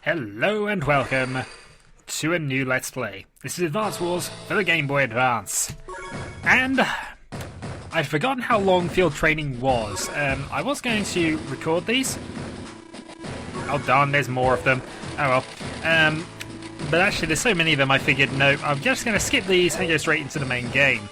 Hello and welcome to a new Let's Play. This is Advance Wars for the Game Boy Advance. And I'd forgotten how long field training was. I was going to record these. Oh darn, there's more of them. Oh well. But actually there's so many of them I figured, no, I'm just going to skip these and go straight into the main game.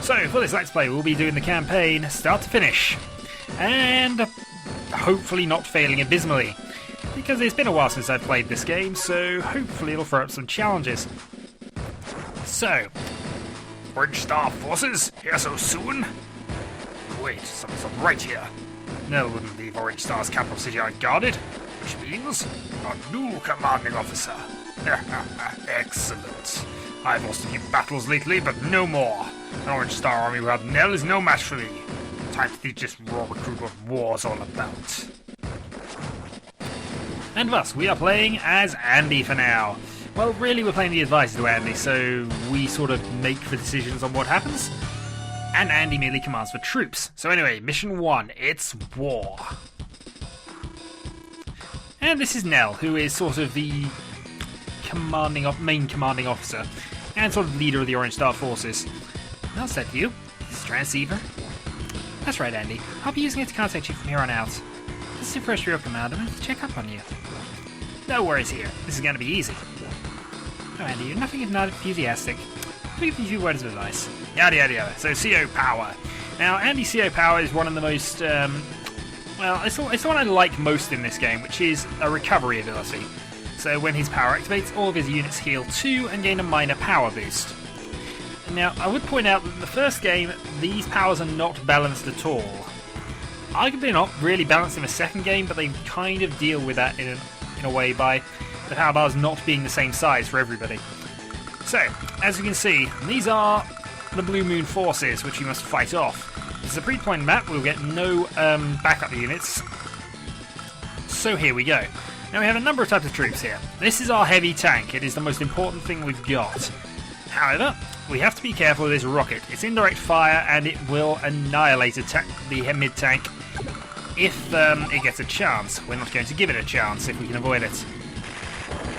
So for this Let's Play we'll be doing the campaign start to finish. And hopefully not failing abysmally. Because it's been a while since I've played this game, so hopefully it'll throw up some challenges. So, Orange Star forces here so soon? Wait, something's not right here. No, wouldn't leave Orange Star's capital city unguarded, which means a new commanding officer. Excellent. I've lost a few battles lately, but no more. An Orange Star army without Nell is no match for me. Time to teach this raw recruit what war's all about. And thus, we are playing as Andy for now. Well, really we're playing the advisor to Andy, so we sort of make the decisions on what happens. And Andy merely commands for troops. So anyway, mission 1, it's war. And this is Nell, who is sort of the main commanding officer, and sort of leader of the Orange Star forces. I'll set you. This transceiver. That's right, Andy. I'll be using it to contact you from here on out. This is your first real command. I'm going to check up on you. No worries here. This is going to be easy. Oh, Andy, you're nothing if not enthusiastic. I'll give you a few words of advice. Yada yada yada. So, CO Power. Now, Andy's CO Power is one of the most, well, it's the one I like most in this game, which is a recovery ability. So, when his power activates, all of his units heal 2 and gain a minor power boost. Now, I would point out that in the first game, these powers are not balanced at all. Arguably not really balanced in the second game, but they kind of deal with that in a way by the power bars not being the same size for everybody. So, as you can see, these are the Blue Moon forces, which we must fight off. This is a pre-planned map, we'll get no backup units. So here we go. Now we have a number of types of troops here. This is our heavy tank, it is the most important thing we've got. However, we have to be careful of this rocket. It's indirect fire and it will annihilate the mid-tank if it gets a chance. We're not going to give it a chance if we can avoid it.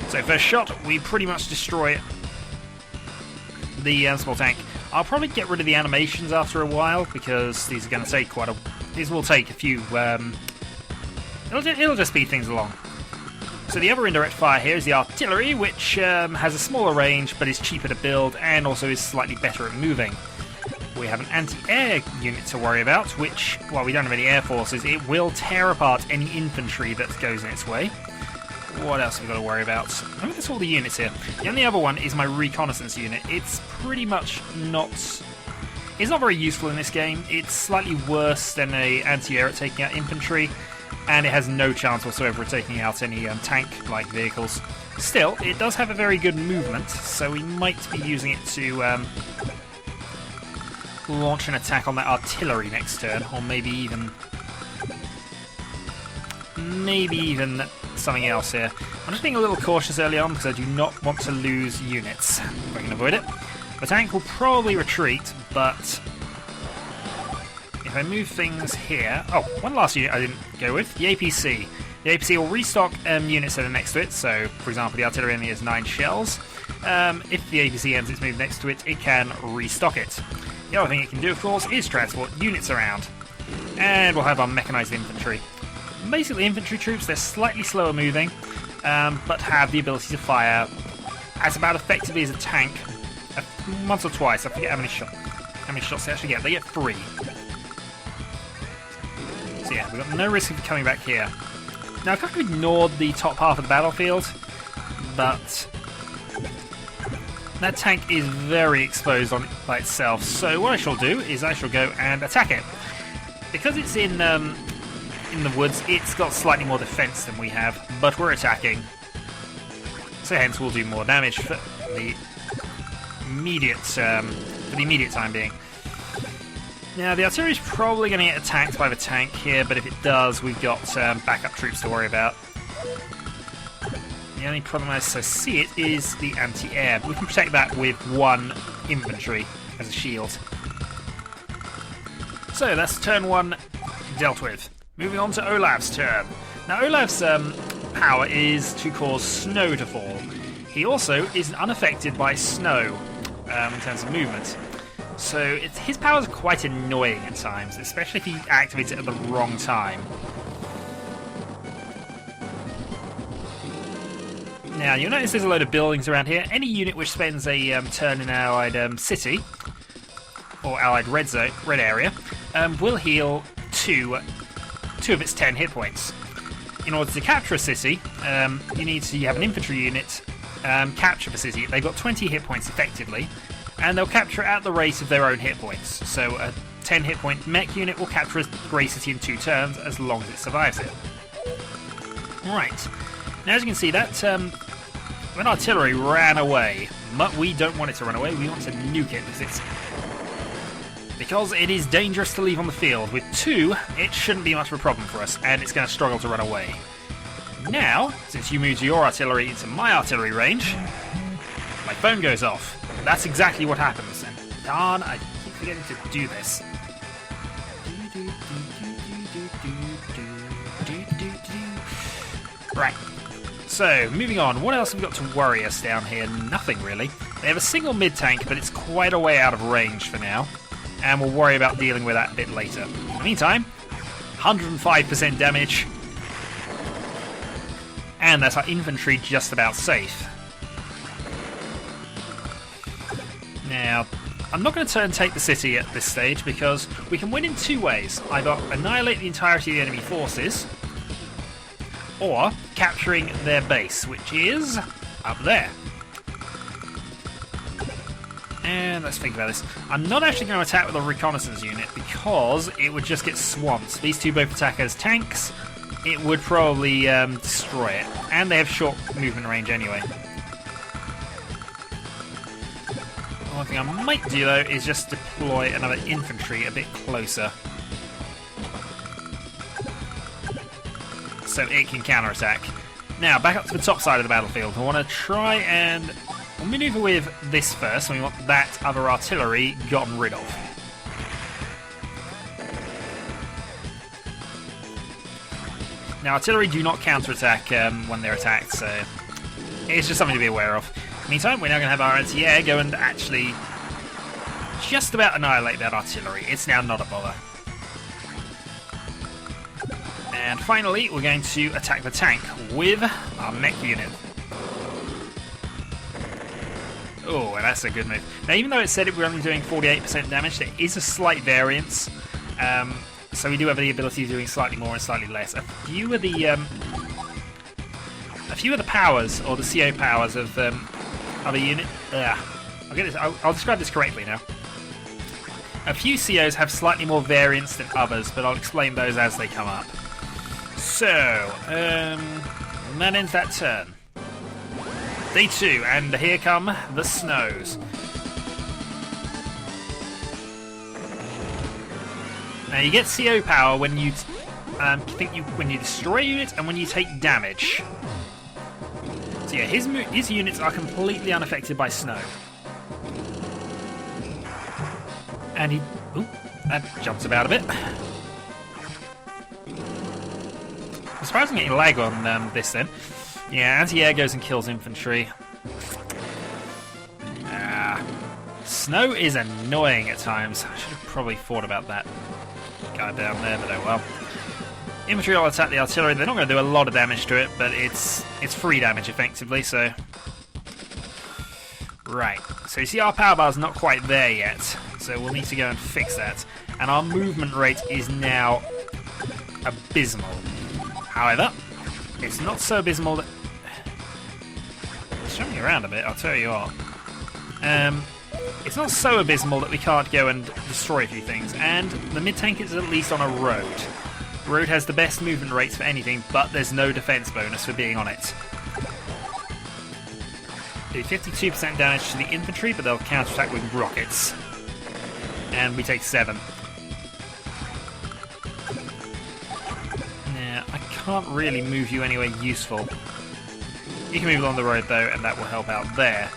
So first shot, we pretty much destroy the small tank. I'll probably get rid of the animations after a while because these are going to take these will take a few. It'll just speed things along. So the other indirect fire here is the artillery, which has a smaller range but is cheaper to build and also is slightly better at moving. We have an anti-air unit to worry about, which, while we don't have any air forces, it will tear apart any infantry that goes in its way. What else have we got to worry about? I think that's all the units here. The only other one is my reconnaissance unit. It's pretty much not... It's not very useful in this game. It's slightly worse than an anti-air at taking out infantry, and it has no chance whatsoever of taking out any tank-like vehicles. Still, it does have a very good movement, so we might be using it to launch an attack on that artillery next turn, or maybe even something else here. I'm just being a little cautious early on because I do not want to lose units, if I can avoid it. The tank will probably retreat, but if I move things here... Oh, one last unit I didn't go with, the APC. The APC will restock units that are next to it, so for example the artillery only has 9 shells. If the APC ends its move next to it, it can restock it. The other thing it can do, of course, is transport units around. And we'll have our mechanised infantry. Basically infantry troops, they're slightly slower moving, but have the ability to fire as about effectively as a tank once or twice. I forget how many shots they actually get. They get 3. So yeah, we've got no risk of coming back here. Now, I've kind of ignored the top half of the battlefield, but that tank is very exposed by itself. So what I shall do is I shall go and attack it. Because it's in the woods, it's got slightly more defense than we have, but we're attacking. So hence we'll do more damage for the immediate time being. Now, the artillery is probably going to get attacked by the tank here, but if it does, we've got backup troops to worry about. The only problem as I see it is the anti-air. We can protect that with 1 infantry as a shield. So that's turn 1 dealt with. Moving on to Olaf's turn. Now Olaf's power is to cause snow to fall. He also is unaffected by snow in terms of movement. So his power is quite annoying at times, especially if he activates it at the wrong time. Now, you'll notice there's a load of buildings around here. Any unit which spends a turn in an allied city, or allied red area, will heal two of its 10 hit points. In order to capture a city, you need to have an infantry unit capture the city. They've got 20 hit points effectively, and they'll capture at the rate of their own hit points. So a 10 hit point mech unit will capture a grey city in 2 turns as long as it survives it. Right. Now, as you can see, that when artillery ran away, but we don't want it to run away, we want to nuke it because it is dangerous to leave on the field. With 2, it shouldn't be much of a problem for us, and it's going to struggle to run away. Now, since you moved your artillery into my artillery range, my phone goes off. That's exactly what happens, and darn, I keep forgetting to do this. Right. So, moving on, what else have we got to worry us down here? Nothing really. They have a single mid-tank, but it's quite a way out of range for now, and we'll worry about dealing with that a bit later. In the meantime, 105% damage, and that's our infantry just about safe. Now, I'm not going to turn take the city at this stage, because we can win in 2 ways. Either annihilate the entirety of the enemy forces, or capturing their base, which is up there. And let's think about this. I'm not actually going to attack with a reconnaissance unit because it would just get swamped. These 2 both attack as tanks. It would probably destroy it. And they have short movement range anyway. One thing I might do though is just deploy another infantry a bit closer, so it can counterattack. Now, back up to the top side of the battlefield. I want to try and maneuver with this first, and we want that other artillery gotten rid of. Now, artillery do not counterattack when they're attacked, so it's just something to be aware of. Meantime, we're now going to have our anti-air go and actually just about annihilate that artillery. It's now not a bother. And finally, we're going to attack the tank with our mech unit. Oh, and that's a good move. Now, even though it said we're only doing 48% damage, there is a slight variance. So we do have the ability of doing slightly more and slightly less. A few of the powers, or the CO powers of other unit. I'll get this. I'll describe this correctly now. A few COs have slightly more variance than others, but I'll explain those as they come up. So, that ends that turn. Day 2, and here come the snows. Now you get CO power when you when you destroy units and when you take damage. So yeah, his units are completely unaffected by snow. And he... Ooh, that jumps about a bit. I'm surprised I'm getting lag on this then. Yeah, anti-air goes and kills infantry. Snow is annoying at times. I should have probably thought about that guy down there, but oh well. Infantry will attack the artillery. They're not going to do a lot of damage to it, but it's free damage effectively, so... Right, so you see our power bar's not quite there yet, so we'll need to go and fix that. And our movement rate is now abysmal. However, it's not so abysmal that... Show me around a bit, I'll tell you what. It's not so abysmal that we can't go and destroy a few things, and the mid-tank is at least on a road. Road has the best movement rates for anything, but there's no defense bonus for being on it. Do 52% damage to the infantry, but they'll counterattack with rockets. And we take 7. Now, I can't really move you anywhere useful. You can move along the road though, and that will help out there.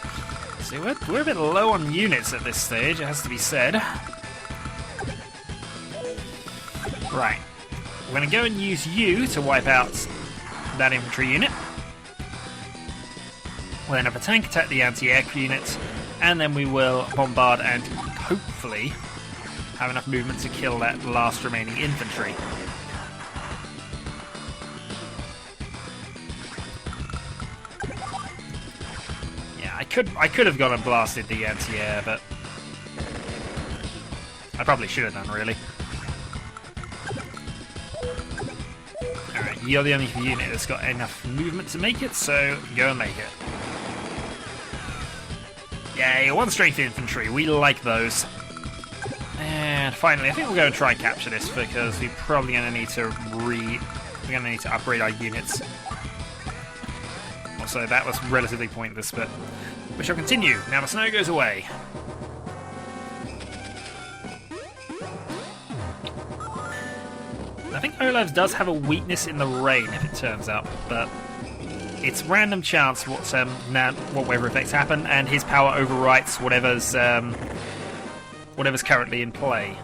See, we're a bit low on units at this stage, it has to be said. Right. We're going to go and use you to wipe out that infantry unit. We'll then have a tank attack the anti-air unit, and then we will bombard and hopefully have enough movement to kill that last remaining infantry. Yeah, I could have gone and blasted the anti-air, but I probably should have done, really. Alright, you're the only unit that's got enough movement to make it, so go and make it. Yay, 1 strength infantry, we like those. And finally, I think we'll go and try and capture this, because we're probably going to need to upgrade our units. Also, that was relatively pointless, but we shall continue. Now the snow goes away. I think Olaf does have a weakness in the rain, if it turns up, but it's random chance what weather effects happen, and his power overwrites whatever's currently in play.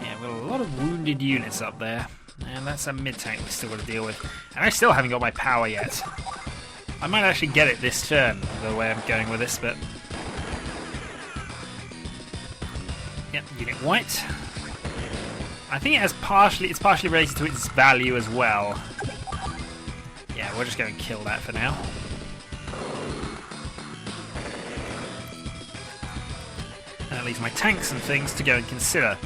Yeah, we've got a lot of wounded units up there, and that's a mid-tank we've still got to deal with. And I still haven't got my power yet. I might actually get it this turn, the way I'm going with this, but... Yep, unit white. I think it's partially related to its value as well. Yeah, we're just going to kill that for now. And that leaves my tanks and things to go and consider.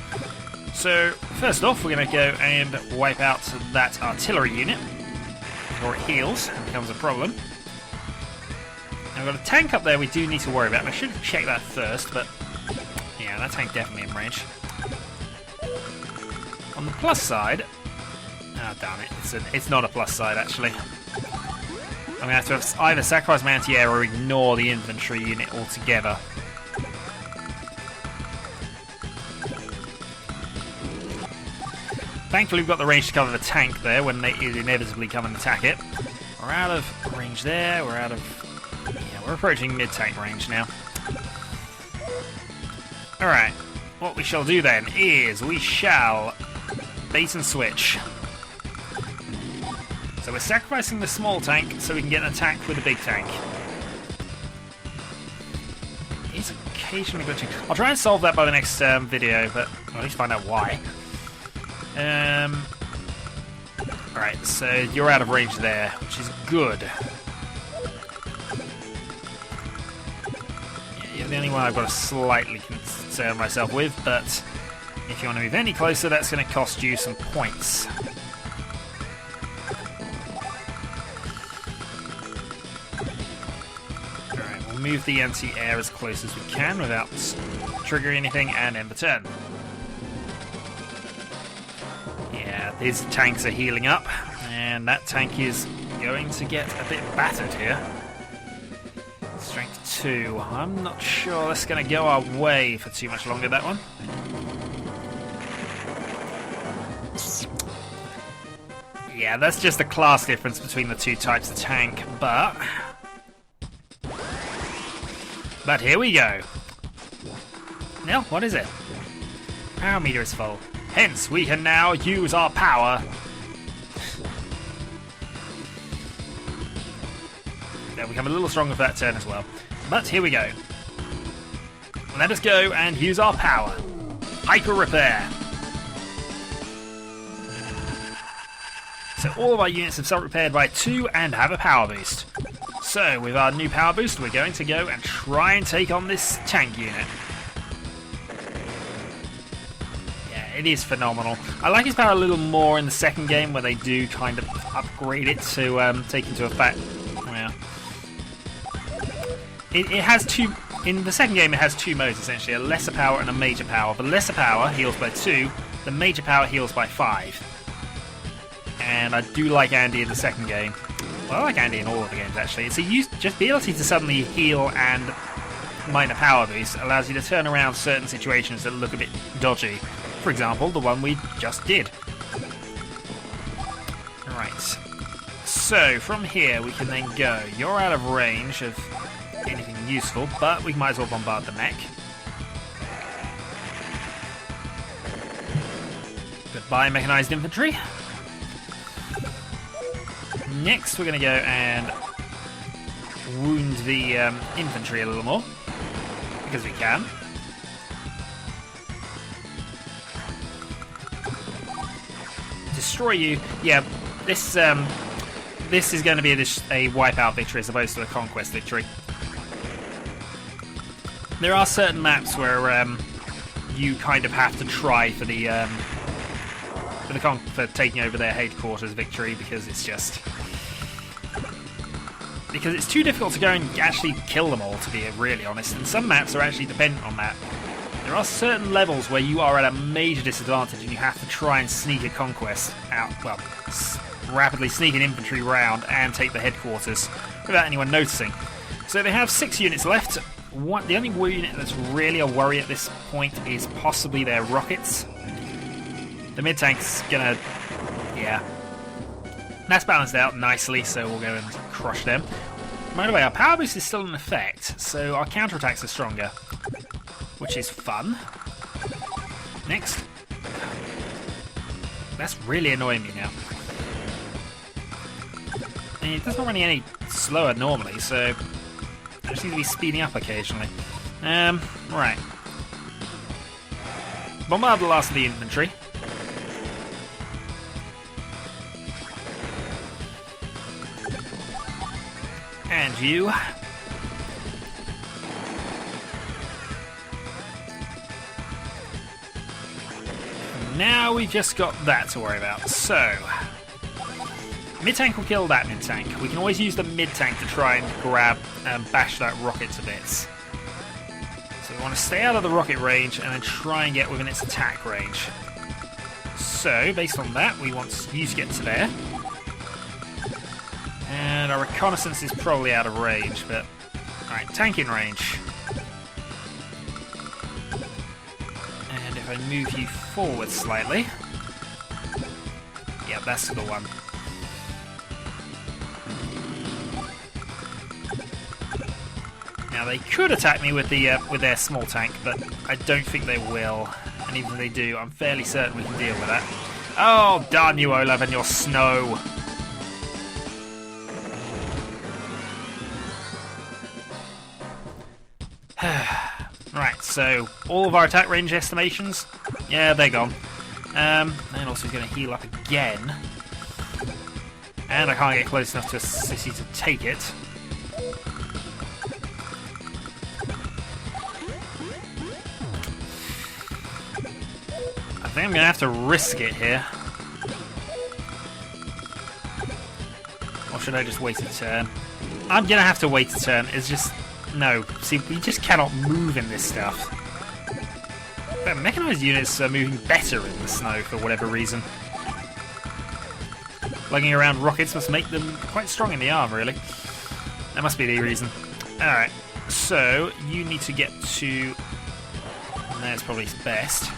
So, first off, we're going to go and wipe out that artillery unit before it heals and becomes a problem. Now, we've got a tank up there we do need to worry about. I should have checked that first, but yeah, that tank definitely in range. On the plus side... Oh, damn it. It's not a plus side, actually. I'm going to have to either sacrifice my anti-air or ignore the infantry unit altogether. Thankfully, we've got the range to cover the tank there when they inevitably come and attack it. We're out of range there. We're out of... Yeah, we're approaching mid-tank range now. Alright. What we shall do then is we shall bait and switch. So we're sacrificing the small tank so we can get an attack with the big tank. It's occasionally glitching. I'll try and solve that by the next video, but I'll at least find out why. Alright, so you're out of range there, which is good. Yeah, you're the only one I've got to slightly concern myself with, but if you want to move any closer, that's going to cost you some points. Alright, we'll move the anti-air as close as we can without triggering anything, and end the turn. Yeah, these tanks are healing up, and that tank is going to get a bit battered here. Strength 2. I'm not sure that's going to go our way for too much longer, that one. Yeah, that's just a class difference between the two types of tank, but here we go. Now, what is it? Power meter is full. Hence, we can now use our power. They'll become a little stronger for that turn as well. But here we go. Let us go and use our power. Hyper repair. So all of our units have self-repaired by 2 and have a power boost. So with our new power boost, we're going to go and try and take on this tank unit. It is phenomenal. I like his power a little more in the second game, where they do kind of upgrade it to take into effect. Well, it has two. In the second game, it has 2 modes essentially: a lesser power and a major power. The lesser power heals by 2. The major power heals by 5. And I do like Andy in the second game. Well, I like Andy in all of the games actually. It's just the ability to suddenly heal and minor power boost allows you to turn around certain situations that look a bit dodgy. For example, the one we just did. Right. So, from here we can then go. You're out of range of anything useful, but we might as well bombard the mech. Goodbye, mechanized infantry. Next, we're going to go and wound the infantry a little more, because we can. Destroy you. Yeah, this is going to be a wipeout victory as opposed to a conquest victory. There are certain maps where you kind of have to try for the for taking over their headquarters victory, because it's too difficult to go and actually kill them all, to be really honest. And some maps are actually dependent on that. There are certain levels where you are at a major disadvantage and you have to try and sneak a conquest out, well, rapidly sneak an infantry round and take the headquarters without anyone noticing. So they have 6 units left. The only unit that's really a worry at this point is possibly their rockets. The mid-tank's gonna... yeah. That's balanced out nicely, so we'll go and crush them. By the way, our power boost is still in effect, so our counterattacks are stronger, which is fun. Next. That's really annoying me now. And it doesn't run any slower normally, so I just need to be speeding up occasionally. Right. Bombard the last of the infantry. And you. Now we've just got that to worry about. So, mid-tank will kill that mid-tank. We can always use the mid-tank to try and grab and bash that rocket to bits. So we want to stay out of the rocket range and then try and get within its attack range. So, based on that, we want you to get to there. And our reconnaissance is probably out of range, but... alright, tank in range. And if I move you forward slightly... yeah, that's the one. Now they could attack me with their small tank, but I don't think they will. And even if they do, I'm fairly certain we can deal with that. Oh, darn you, Olaf, and your snow! Right, so all of our attack range estimations, yeah, they're gone. And also he's going to heal up again. And I can't get close enough to a city to take it. I think I'm going to have to risk it here. Or should I just wait a turn? I'm going to have to wait a turn. It's just... no. See, we just cannot move in this stuff. But mechanized units are moving better in the snow for whatever reason. Lugging around rockets must make them quite strong in the arm, really. That must be the reason. Alright, so you need to get to... that's probably best.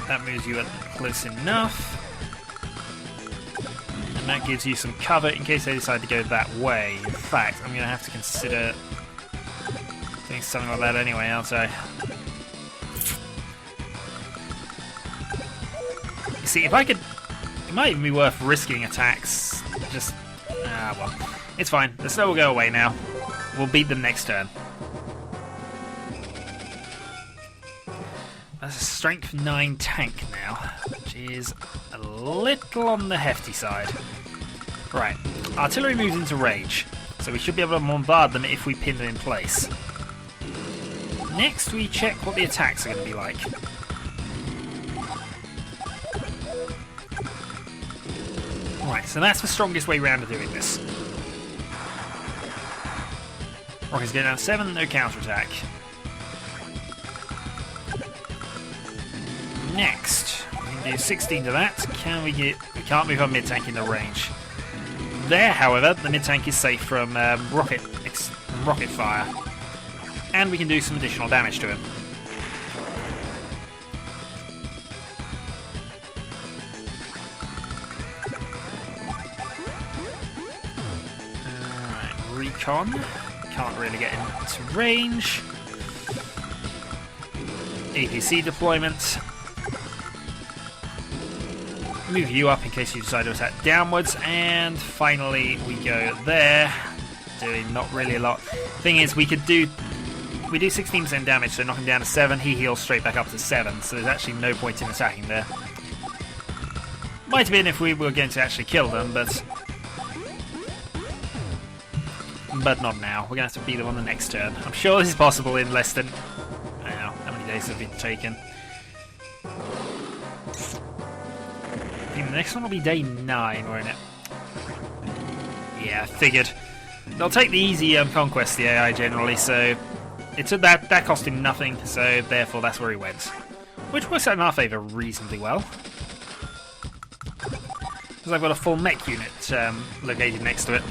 That moves you close enough. And that gives you some cover in case they decide to go that way. In fact, I'm going to have to consider doing something like that anyway, aren't I? You see, if I could... it might even be worth risking attacks. Just... well. It's fine. The snow will go away now. We'll beat them next turn. That's a strength 9 tank now, which is a little on the hefty side. Right, artillery moves into range, so we should be able to bombard them if we pin them in place. Next we check what the attacks are going to be like. Right, so that's the strongest way round of doing this. Rockets go down 7, no counterattack. Next, we can do 16 to that. Can we get... we can't move our mid-tank in the range. There, however, the mid-tank is safe from rocket fire. And we can do some additional damage to him. Alright, recon. Can't really get into range. APC deployment. move you up in case you decide to attack downwards, and finally we go there, doing not really a lot. Thing is, we do 16% damage, so knock him down to 7, he heals straight back up to 7, so there's actually no point in attacking there. Might have been if we were going to actually kill them, but not now. We're going to have to beat them on the next turn. I'm sure this is possible in less than, I don't know, how many days have been taken. I think the next one will be day 9, won't it? Yeah, figured. They'll take the easy conquest, the AI generally, so that cost him nothing, so therefore that's where he went. Which works out in our favour reasonably well. Because I've got a full mech unit located next to it.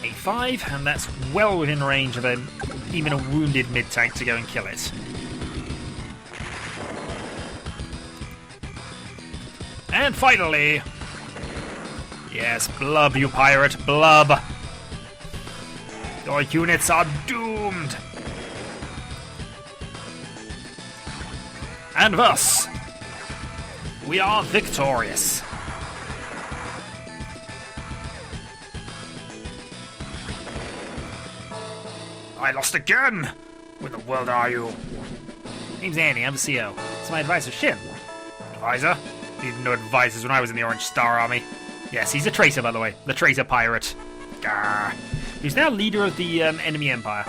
A5, and that's well within range of even a wounded mid-tank to go and kill it. And finally... Yes, blub, you pirate, blub! Your units are doomed! And thus, we are victorious. I lost again! Where the world are you? Name's Annie, I'm the CO. It's my advisor, Shin. Advisor? Needed no advisors when I was in the Orange Star Army. Yes, he's a traitor, by the way. The traitor pirate. Gah. He's now leader of the enemy empire.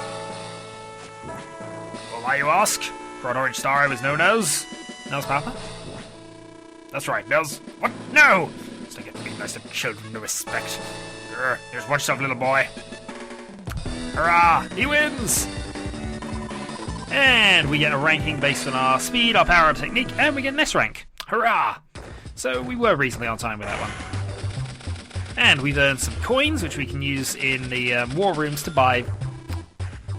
Well, why you ask? For an Orange Star I was known as... Nels Papa? That's right, Nels. What? No! It's like it being nice to children to respect. Here's watch yourself, little boy. Hurrah! He wins! And we get a ranking based on our speed, our power, and technique, and we get an S rank. Hurrah! So we were reasonably on time with that one. And we've earned some coins, which we can use in the war rooms to buy...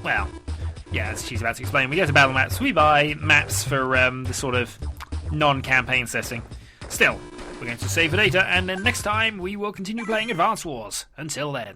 Well, yeah, as she's about to explain, we go to battle maps, we buy maps for the sort of non-campaign setting. Still, we're going to save the data, and then next time we will continue playing Advance Wars. Until then.